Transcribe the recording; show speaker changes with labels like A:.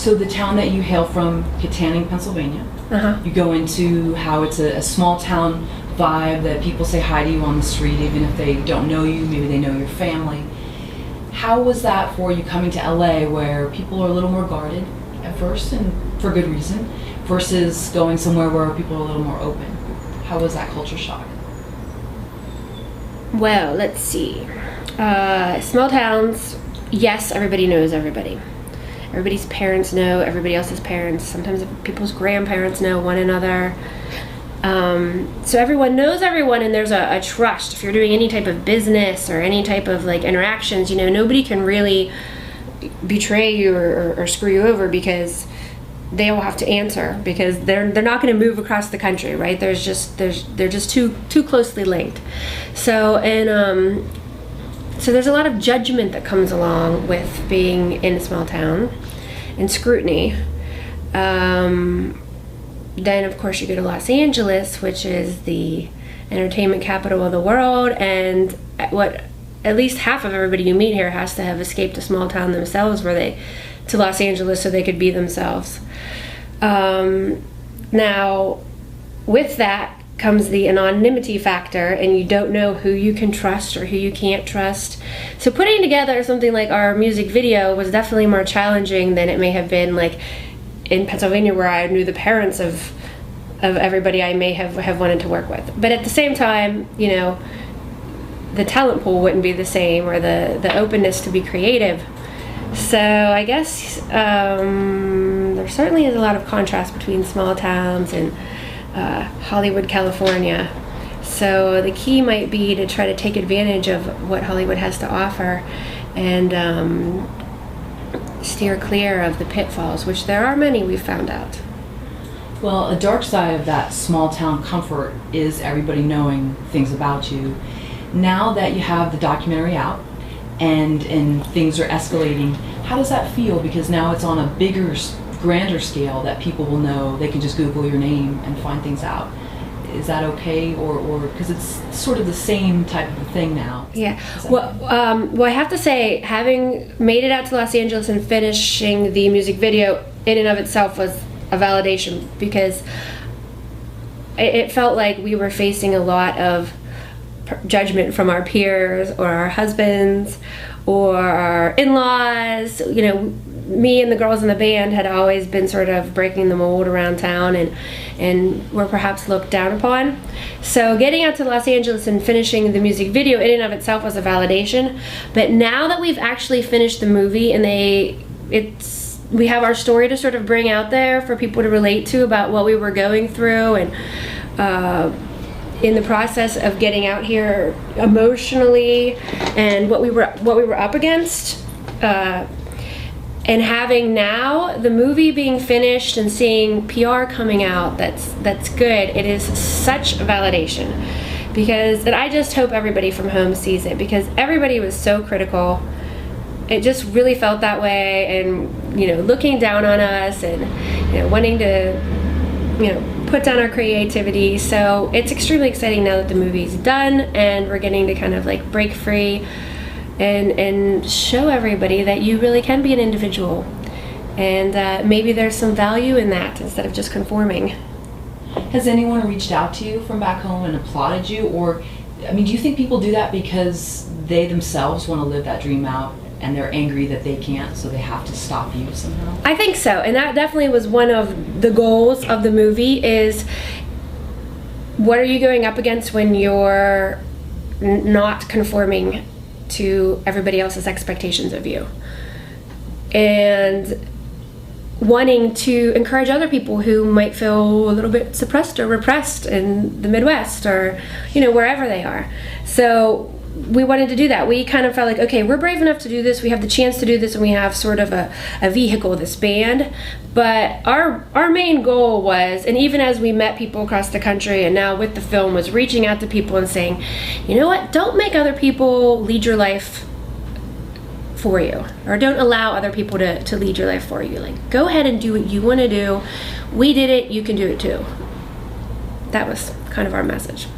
A: So the town that you hail from, Kittanning, Pennsylvania, you go into how it's a small town vibe, that people say hi to you on the street even if they don't know you, maybe they know your family. How was that for you coming to LA, where people are a little more guarded at first, and for good reason, versus going somewhere where people are a little more open? How was that culture shock?
B: Well, let's see. Small towns, yes, everybody knows everybody. Everybody's parents know everybody else's parents. Sometimes people's grandparents know one another. So everyone knows everyone, and there's a trust. If you're doing any type of business or any type of like interactions, you know, nobody can really betray you or screw you over, because they all have to answer, because they're not going to move across the country, right? They're just too closely linked. So so there's a lot of judgment that comes along with being in a small town, and scrutiny. Then of course you go to Los Angeles, which is the entertainment capital of the world, and at least half of everybody you meet here has to have escaped a small town themselves to Los Angeles so they could be themselves. Now, with that comes the anonymity factor, and you don't know who you can trust or who you can't trust. So putting together something like our music video was definitely more challenging than it may have been like in Pennsylvania, where I knew the parents of everybody I may have wanted to work with. But at the same time, you know, the talent pool wouldn't be the same, or the openness to be creative. So I guess there certainly is a lot of contrast between small towns and Hollywood, California. So the key might be to try to take advantage of what Hollywood has to offer, and steer clear of the pitfalls, which there are many, we've found out.
A: Well, a dark side of that small town comfort is everybody knowing things about you. Now that you have the documentary out and things are escalating, how does that feel? Because now it's on a bigger, grander scale that people will know. They can just Google your name and find things out. Is that okay, or because it's sort of the same type of thing now?
B: Yeah. Well, I have to say, having made it out to Los Angeles and finishing the music video in and of itself was a validation, because it felt like we were facing a lot of judgment from our peers or our husbands or our in-laws. You know, me and the girls in the band had always been sort of breaking the mold around town, and were perhaps looked down upon. So getting out to Los Angeles and finishing the music video in and of itself was a validation. But now that we've actually finished the movie, and we have our story to sort of bring out there for people to relate to about what we were going through, and in the process of getting out here emotionally, and what we were up against, and having now the movie being finished and seeing PR coming out that's good, it is such a validation. And I just hope everybody from home sees it, because everybody was so critical. It just really felt that way, and, you know, looking down on us, and, you know, wanting to, you know, put down our creativity. So it's extremely exciting now that the movie's done, and we're getting to kind of like break free and show everybody that you really can be an individual, and maybe there's some value in that instead of just conforming.
A: Has anyone reached out to you from back home and applauded you? Or, I mean, do you think people do that because they themselves want to live that dream out, and they're angry that they can't, so they have to stop you somehow?
B: I think so, and that definitely was one of the goals of the movie, is what are you going up against when you're not conforming to everybody else's expectations of you, and wanting to encourage other people who might feel a little bit suppressed or repressed in the Midwest, or, you know, wherever they are. So we wanted to do that. We kind of felt like, okay, we're brave enough to do this, we have the chance to do this, and we have sort of a vehicle, this band. But our main goal was, and even as we met people across the country, and now with the film, was reaching out to people and saying, you know what, don't make other people lead your life for you, or don't allow other people to lead your life for you. Like, go ahead and do what you want to do. We did it, you can do it too. That was kind of our message.